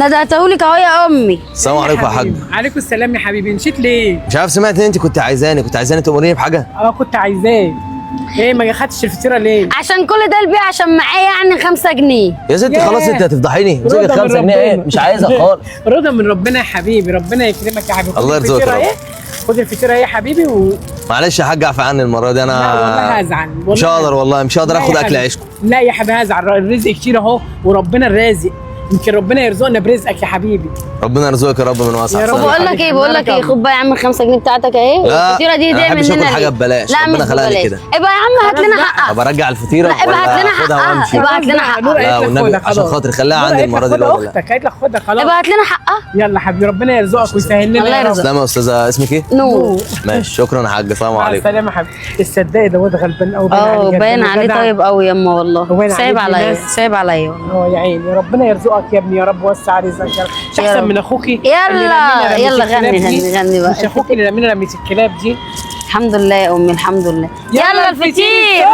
ندهتهولك اهو يا امي. السلام عليكم يا حاج. عليكم السلام يا حبيبي. نسيت ليه؟ مش عارف، سمعت ان انت كنت عايزاني تأمريني بحاجه. كنت عايزاه. ايه ما خدتش الفطيره ليه؟ عشان كل ده البيع عشان معايا يعني 5 جنيه. يا ستي ياه. خلاص انت هتفضحيني. رضا مسكت من 5 جنيه ايه؟ ربنا. مش عايزها خالص. رضا من ربنا يا حبيبي، ربنا يكرمك يا حبيبي. خد الله يرزقك يا الفطيرة رب. ايه؟ خد الفطيره ايه يا حبيبي معلش يا حاج اعفى عني المره دي. انا لا والله هزعل والله. مش هقدر، والله مش هقدر لا يا اخد اكل حبيبي. عيشكم. لا يا حبيبي هزعل، الرزق كتير اهو وربنا الرازق. يمكن ربنا يرزقنا برزقك يا حبيبي. ربنا يرزقك يا رب من واسع. يا رب. السلام. بقول لك ايه خد بقى يا عم ال 5 جنيه بتاعتك اهي. لا، الفطيره دي أنا ما هديه بحبش مننا آكل حاجة ليك. ببلاش، لا ربنا مش خلقني ببلاش. كده. ابقى يا عم هات لنا خلاص حقها. طب ارجع الفطيره لا ابقى هات لنا اخدها حقها. وامشي؟ ابقى هات لنا حقها. لا والنبي عشان خاطر خليها عندي المره دي. اختك قالت لك خدها خلاص. ابقى هات لنا حقها. يلا حبيبي ربنا يرزقك ويسهل لنا. الله يا رب. يرزقك. سلام يا استاذه. اسمك ايه؟ نور. ماشي، شكرا يا حاج. السلام مع عليكم. السلامه يا حبيبي. الصداق ده واد غلبان قوي. باين عليه طيب قوي ياما والله. باين سايب عليه عليا ناس. سايب عليا والله. يا عيني ربنا يرزقك يا ابني، يا رب وسع رزقك يا رب. مش يا احسن رب. من اخوكي. يلا، اللي رمينا يلا رمية غني، الكلاب دي. غني بقى. مش اخوكي اللي رمينا رمية الكلاب دي. الحمد لله يا امي الحمد لله. يلا الفطير.